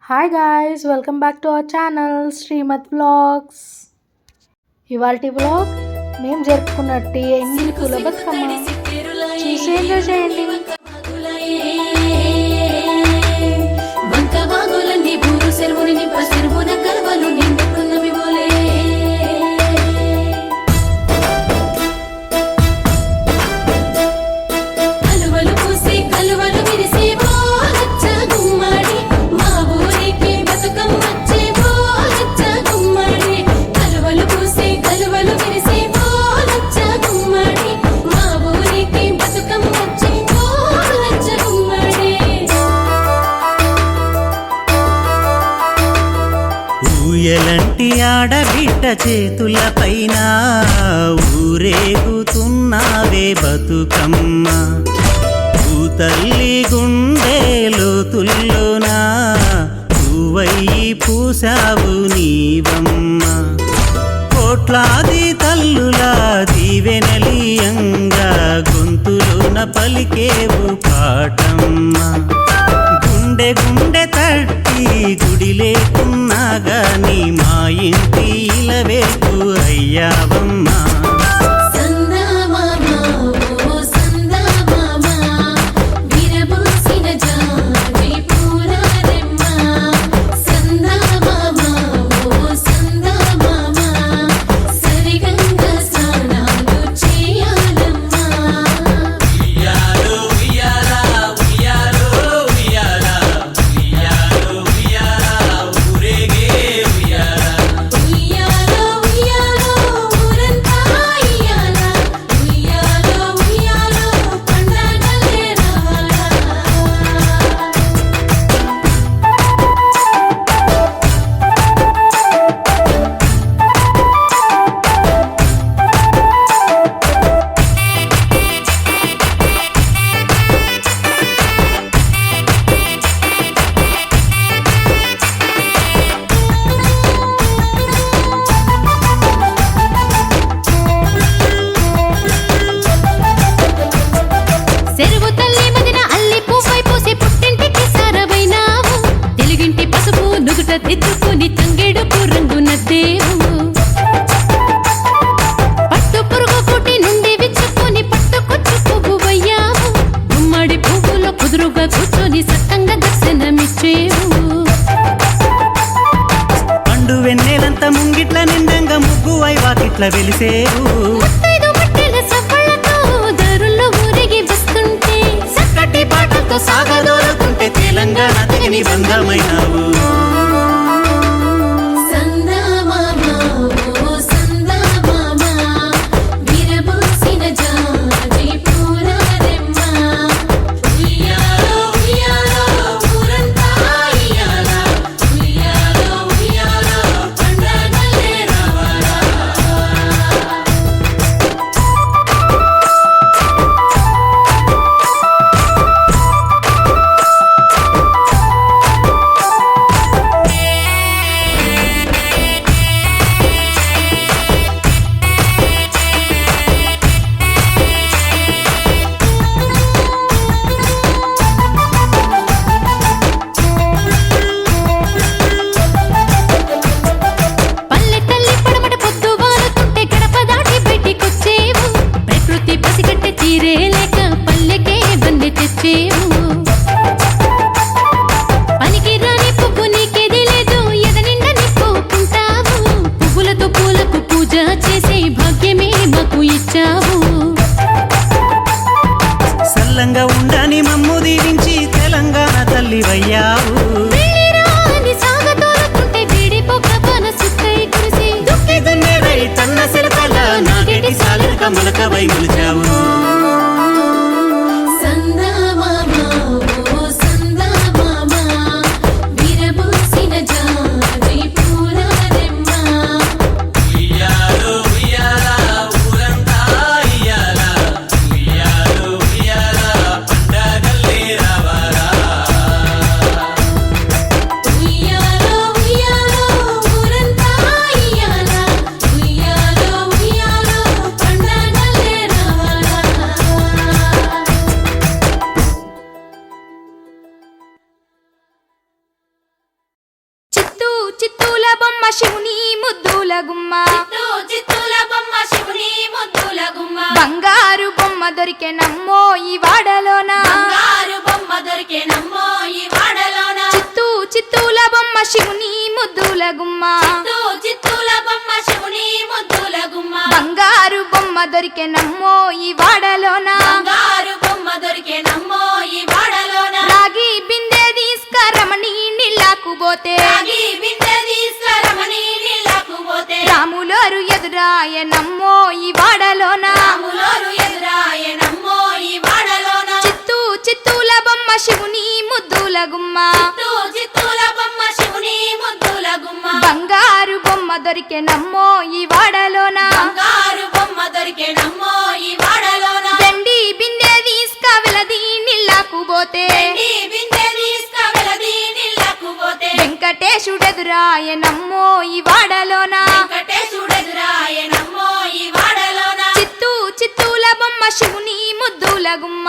Hi guys, welcome back to our channel Shrimad vlogs. ఇవాల్టి vlog మేము జరుపుకున్నట్టు ఎంగిలి పూల బతుకమ్మ చూసి ఎంజాయ్ చేయండి. ఎలంటి ఆడబిడ్డ చేతుల పైన ఊరేగుతున్నావే బతుకమ్మ, భూతల్లి గుండె లోతుల్లోనా పువ్వయ్యి పూసావు నీవమ్మ. కోట్లాది తల్లుల దీవెనలియంగా గొంతులోన పలికేవు పాటమ్మ. గుండె గుండె తట్టి గుడి లేకున్నా గాని మా ఇంటి ఇలవేపు అయ్యావమ్మా. దిద్దుకుని తంగేడుపు రంగున దేవు పట్టు పురుగు పుట్టి నుండి విచ్చుకొని పట్టుకొచ్చు పువ్వువయ్యావు. గుమ్మడి పువ్వులో కుదురుగా కూర్చొని సత్తంగా దర్శనమిచ్చేవు. పండు వెన్నెలంతా ముంగిట్ల నిండంగా ముగ్గువై వాకిట్ల వెలిసేవు. దారుల్లో ఊరిగి వస్తుంటే చక్కటి పాటలతో సాగదోరుకుంటే తెలంగాణ తెగని బంధమైనావు. సల్లంగా ఉండని మమ్ము దీవించి తెలంగాణ తల్లి వయ్యావు. తన్న సిలకల నాగేటి సాలక మొలకవై నిలిచావు. చిత్తూల బొమ్మ శివుని ముద్దుల గుమ్మ చిత్తూల బొమ్మ శివుని ముద్దుల గుమ్మ బంగారు బొమ్మ దొరికే నమ్మో ఈ వాడలోన బంగారు బొమ్మ దొరికే నమ్మో ఈ వాడలోన చిత్తూల బొమ్మ శివుని ముద్దుల గుమ్మ చిత్తూల బొమ్మ శివుని ముద్దుల గుమ్మ బంగారు బొమ్మ దొరికే నమ్మో ఈ వాడలోన బంగారు బొమ్మ దొరికే నమ్మో ఈ వాడలోన రాగి బిందె తీసుకరమణి నీళ్ళకు పోతే రాగి బిందె తీసుకురమని నీళ్ళకు పోతే రాములోరు ఎదురాయ నమ్మో ఈ వాడలోన రాములోరు ఎదురాయ నమ్మో ఈ వాడలోన చిత్తూల బొమ్మ శివుని ముద్దుల గుమ్మ చిత్తూల బొమ్మ శివుని ముద్దుల గుమ్మ బంగారు బొమ్మ దొరికే నమ్మో ఈ వాడలోన బంగారు బొమ్మ దొరికే నమ్మో ఈ వాడలోన వెండి బిందె తీసుక వెలది నీళ్ళకు పోతే ఈ బిందె తీసుకువెళది నీళ్ళకు పోతే వెంకటేశుడెదురాయ నమ్మో ఈ వాడలోన వెంకటేశుడెదురాయ నమ్మో ఈ వాడలోన చిత్తూల బొమ్మ శివుని ముద్దుల గుమ్మ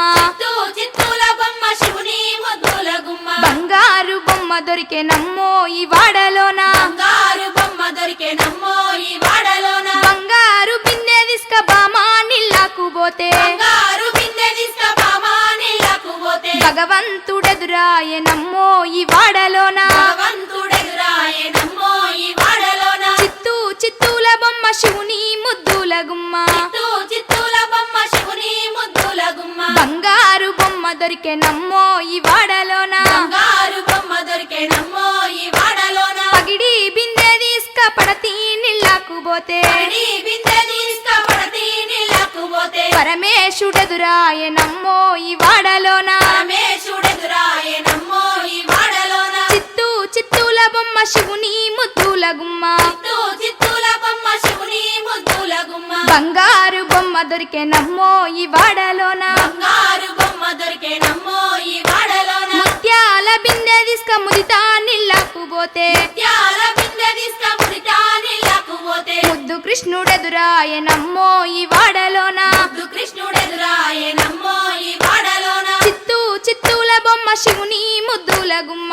చిత్తూల బొమ్మ శివుని ముద్దుల గుమ్మ బంగారు బొమ్మ దొరికే నమ్మో ఈ వాడలోన బంగారు బొమ్మ దొరికే నమ్మో ఈ వాడలోన బంగారు బిందె తీసుక బామా నీళ్ళకు పోతే బంగారు బిందె తీసుకుపామా నీళ్ళకు పోతే భగవంతుడెదురాయ నమ్మో ఈ వాడలోన భగవంతుడెదురాయ నమ్మో ఈ వాడలోన చిత్తూల బొమ్మ శివుని ముద్దుల గుమ్మ చిత్తూల బొమ్మ శివుని ముద్దుల గుమ్మ బంగారు బొమ్మ దొరికే నమ్మో ఈ వాడలోన బంగారు బొమ్మ దొరికే నమ్మో ఈ వాడలోన పగిడి బిందె తీసుక పడతి నీళ్ళకు పోతే పడి బిందె తీసుకుపడతి నీళ్ళకు పోతే పరమేశుడెదురాయ నమ్మో ఈ వాడలోన పరమేశుడెదురాయ నమ్మో ఈ వాడలోన చిత్తూల బొమ్మ శివుని ముద్దుల గుమ్మ చిత్తూల బొమ్మ శివుని ముద్దుల గుమ్మ బంగారు బొమ్మ దొరికే నమ్మో ఈ వాడలోన బంగారు బొమ్మ దొరికే నమ్మో ఈ వాడలోన ముత్యాల బిందె తీసుక ముదితా నీళ్ళకు పోతే త్యాల బిందె తీసుకుపుడితా నీళ్ళకు పోతే ముద్దు కృష్ణుడెదురాయ నమ్మో ఈ వాడలోన కృష్ణుడెదురాయ నమ్మో ఈ వాడలోన చిత్తూల బొమ్మ శివుని ముద్దుల గుమ్మ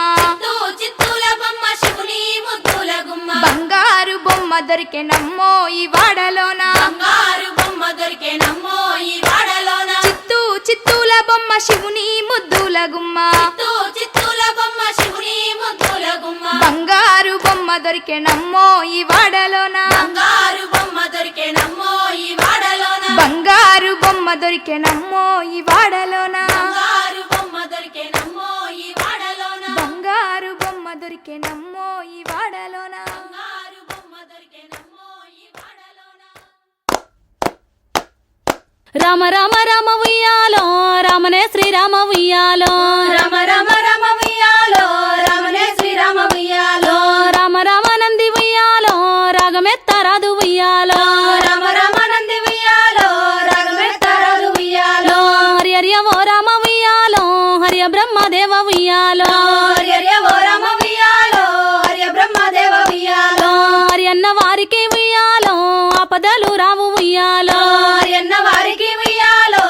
చిత్తూల బొమ్మ శివుని ముద్దుల గుమ్మ బంగారు బొమ్మ దొరికే నమ్మో ఈ వాడలోన బంగారు బొమ్మ దొరికే నమ్మో ఈ వాడలోన చిత్తూల బొమ్మ శివుని ముద్దుల గుమ్మ చిత్తూల బొమ్మ శివుని ముద్దుల గుమ్మ బంగారు బొమ్మ దొరికే నమ్మో ఈ వాడలోన బంగారు బొమ్మ దొరికే నమ్మో ఈ వాడలోన బంగారు బొమ్మ దొరికే నమ్మో ఈ వాడలోన బంగారు బొమ్మ దొరికే నమ్మో ఈ వాడలోన బంగారు బొమ్మ దొరికే నమ్మో ఈ వాడలోన బంగారు బొమ్మ దొరికే నమ్మో ఈ వాడలోన రామ రామ రామ ఉయ్యాలో రామనే శ్రీరామ ఉయ్యాలో రామ రామ రామ ఉయ్యాలో రామనే శ్రీరామ ఉయ్యాలో రామ రామ నంది ఉయ్యాలో రాగమెత్తరాదు ఉయ్యాలో రామ రామ నంది ఉయ్యాలో రాగమెత్తరాదు ఉయ్యాలో హరి హరియ ఓ రామ ఉయ్యాలో హరియ బ్రహ్మదేవ ఉయ్యాలో హర్య ఓ రామ ఉయ్యాలో హర్య బ్రహ్మదేవ ఉయ్యాలో హరి అన్న వారికి ఉయ్యాలో ఆపదలు రావు ఉయ్యాలో హరియన్న వారికి ఉయ్యాలో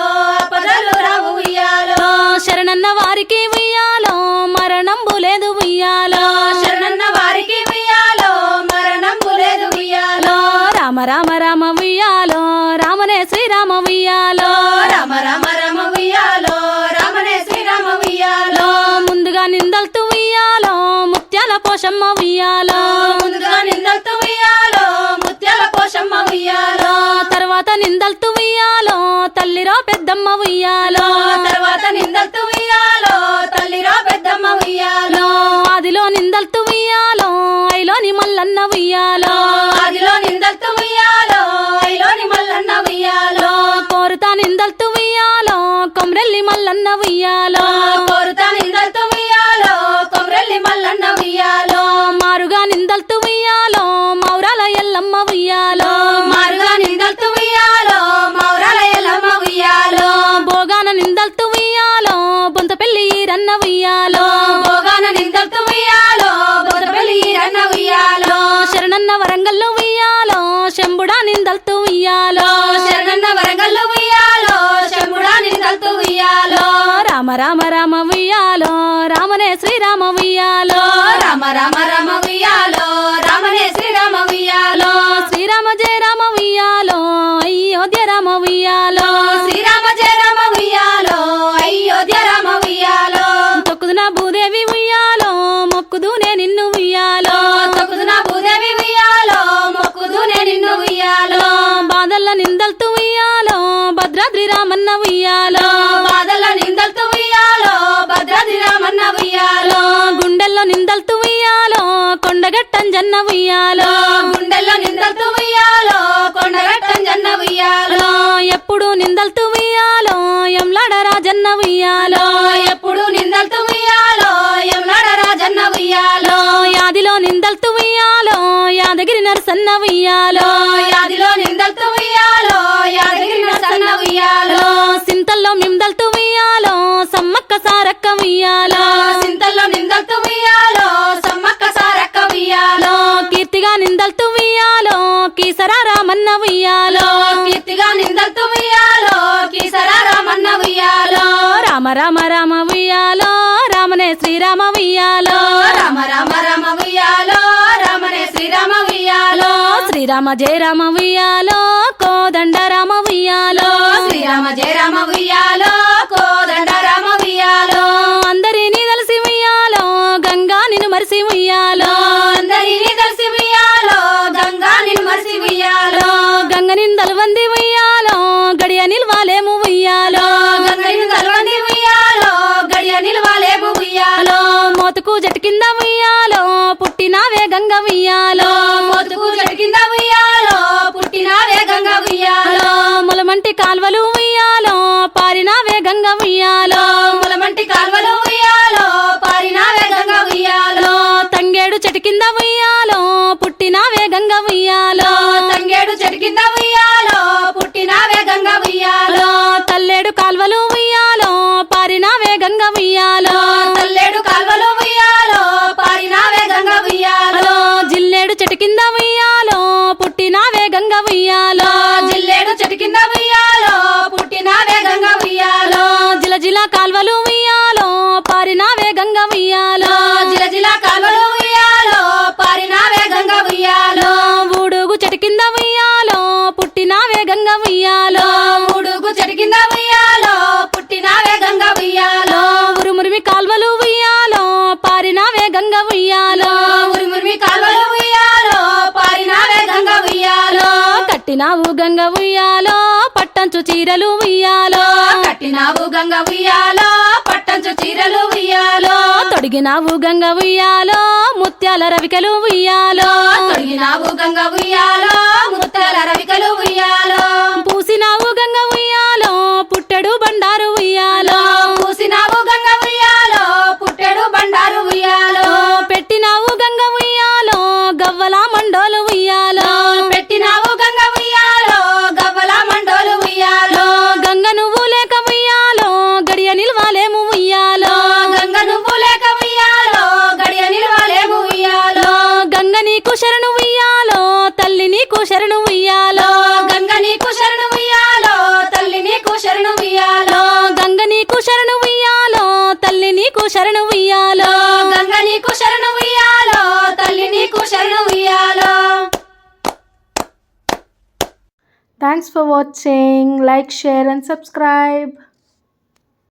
పదలు రావు ఉయ్యాలో శరణన్న వారికి ఉయ్యాలో మరణంబు లేదు ఉయ్యాలో శరణన్న వారికి ఉయ్యాలో మరణంబు లేదు ఉయ్యాలో రామ రామ రామ ఉయ్యాలో రామనే శ్రీరామ ఉయ్యాలో రామ రామ రామ ఉయ్యాలో రామనే శ్రీరామ ఉయ్యాలో ముందుగా నిందల్తూ ఉయ్యాలో ముత్యాల కోశమ్మ ఉయ్యాలో ముందుగా నిందలతో ఉయ్యాలో ముత్యాల కోశమ్మ ఉయ్యాలో తర్వాత నిందల్తూ ఉయ్యాలో తల్లిరో పెద్దమ్మ ఉయ్యాలో తర్వాత నిందలతో ఉయ్యాలో తల్లిరా పెద్దమ్మ ఉయ్యాలో ఆదిలో నిందల్తూ ఉయ్యాలో ఐలోని మల్లన్న ఉయ్యాలో ఆదిలో నిందలతో ఉయ్యాలో ఐలోని మల్లన్న ఉయ్యాలో కోరుతా నిందల్తూ ఉయ్యాలో కొమ్రెల్లి మల్లన్న ఉయ్యాలో కోరుతా నిందలతో ఉయ్యాలో కొమ్రెల్లి మల్లన్న ఉయ్యాలో మారుగా నిందల్తూ ఉయ్యాలో మౌరాల ఎల్లమ్మ ఉయ్యాలో మారుగా నిందలతో ఉయ్యాలో మౌరాల ఎల్లమ్మ ఉయ్యాలో భోగాన నిందల్తూ ఉయ్యాలో బొంతపెల్లి రన్న ఉయ్యాలో భోగాన నిందలతో ఉయ్యాలో బొదపల్లి రన్న ఉయ్యాలో శరణన్న వరంగల్లో ఉయ్యాలో శంభుడా నిందల్తూ ఉయ్యాలో శరణన్న వరంగల్లో ఉయ్యాలో శంభుడా నిందలతో ఉయ్యాలో రామ రామ రామ ఉయ్యాలో రామనే శ్రీరామ ఉయ్యాలో రామ రామ రామ ఉయ్యాలో రాజన్న ఉయ్యాలో గుండెల్లో నిందలతో ఉయ్యాలో కొండగట్టం జన్న ఉయ్యాలో ఎప్పుడు నిందలతో ఉయ్యాలో ఎంలాడ రాజన్న ఉయ్యాలో ఎప్పుడు నిందలతో ఉయ్యాలో ఎంలాడ రాజన్న ఉయ్యాలో యాదిలో నిందలతో ఉయ్యాలో యాదగిరి నరసన్న ఉయ్యాలో యాదిలో నిందలతో ఉయ్యాలో యాదగిరి నరసన్న ఉయ్యాలో సింతల్లో మిందలతో ఉయ్యాలో సమ్మక్క సారక్క ఉయ్యాలో సింతల్లో నిందలతో ఉయ్యాలో సమ్మక్క సారక్క ఉయ్యాలో కీర్తిగా నిందలతో ఉయ్యాలో కీసరా రామన్న ఉయ్యాలో కీర్తిగా నిందలతో ఉయ్యాలో కీసరా రామన్న ఉయ్యాలో రామ రామ రామ ఉయ్యాలో రామనే శ్రీరామ ఉయ్యాలో రామ రామ రామ ఉయ్యాలో రామనే శ్రీరామ ఉయ్యాలో శ్రీరామ జయ రామ ఉయ్యాలో కోదండ రామ ఉయ్యాలో శ్రీరామ జయ రామ ఉయ్యాలో కోదండ రామ ఉయ్యాలో అందరినీ కలిసి ఉయ్యాలో గంగా నిన్ను మరిసి ఉయ్యాలో అందరినీ కలిసి ఉయ్యాలో గంగా నిన్ను మరిసి ఉయ్యాలో గంగ నిందలు వంది ఉయ్యాలో గడియ నిల్వాలేము ఉయ్యాలో గంగ నిన్ను కలవంది ఉయ్యాలో గడియ నిలవాలేము ఉయ్యాలో మోతుకు జటు కింద ఉయ్యాలో పుట్టినావే గంగ ఉయ్యాలో మోతుకు చెట్టు కింద ఉయ్యాలో పుట్టినావే గంగ ఉయ్యాలో ములమంటి కాల్వలు ఉయ్యాలో పారినావే గంగ ఉయ్యాలో ములమంటి కాల్వలు ఉయ్యాలో పారినావే గంగ ఉయ్యాలో తంగేడు చెట్టు కింద ఉయ్యాలో పుట్టినావే గంగ ఉయ్యాలో తంగేడు చెట్టు కింద ఉయ్యాలో పుట్టినావే గంగ ఉయ్యాలో తల్లేడు కాల్వలు ఉయ్యాలో పారినావే గంగ ఉయ్యాలో తల్లేడు కాల్వలు ఉయ్యాలో పారినావే గంగ ఉయ్యాలో జిల్లేడు చెట్టు కింద ఉయ్యాలో పుట్టినావే గంగ ఉయ్యాలో జిల్లేడు చెట్టు కింద ఉయ్యాలో పుట్టినావే గంగ ఉయ్యాలో జిల జిల కాల్వలు ఉయ్యాలో పారినావే గంగ ఉయ్యాలో జిల జిల కాల్వలు ఉయ్యాలో పారినావే గంగ ఉయ్యాలో ఊడుగు చెట్టు కింద ఉయ్యాలో పుట్టినావే గంగ ఉయ్యాలో ఉడుగు చెట్టు కింద ఉయ్యాలో పుట్టినావే గంగ ఉయ్యాలో ఉరుమురిమి కాల్వలు ఉయ్యాలో పారినావే గంగ ఉయ్యాలో ఉరిమురిమి కాల్వలు ఉయ్యాలో పారినావే గంగ ఉయ్యాలో కట్టినావు గంగ ఉయ్యాలో పట్టంచు చీరలు ఉయ్యాలో కట్టినావు గంగ ఉయ్యాలో పట్టంచు చీరలు ఉయ్యాలో తొడిగినావు గంగ ఉయ్యాలో ముత్యాల రవికలు ఉయ్యాలో తొడిగినావు గంగ ఉయ్యాలో ముత్యాల రవికలు ఉయ్యాలో పూసినావు గంగ ఉయ్యాలో పుట్టెడు బండారు ఉయ్యాలో పూసినావు గంగ ఉయ్యాలో పుట్టెడు బండారు ఉయ్యాలో పెట్టినావు గంగ ఉయ్యాలో గవ్వల మండోలు ఉయ్యాలో పెట్టినావు గంగ ఉయ్యాలో గవ్వల మండోలు ఉయ్యాలో గంగ నువ్వు లేక ఉయ్యాలో గడియ నిల్వాలేము ఉయ్యాలో గంగ నువ్వు లేక ఉయ్యాలో గడియ నిలవాలేము ఉయ్యాలో గంగ నీకు శరణు ఉయ్యాలో తల్లి నీకు శరణు ఉయ్యాలో గంగ నీకు శరణు ఉయ్యాలో తల్లి నీకు శరణు ఉయ్యాలో గంగ నీకు శరణు ఉయ్యాలో తల్లి నీకు శరణు ఉయ్యాలో గంగ నీకు శరణు ఉయ్యాలో తల్లి నీకు శరణు ఉయ్యాలో. Thanks for watching. Like, share and subscribe.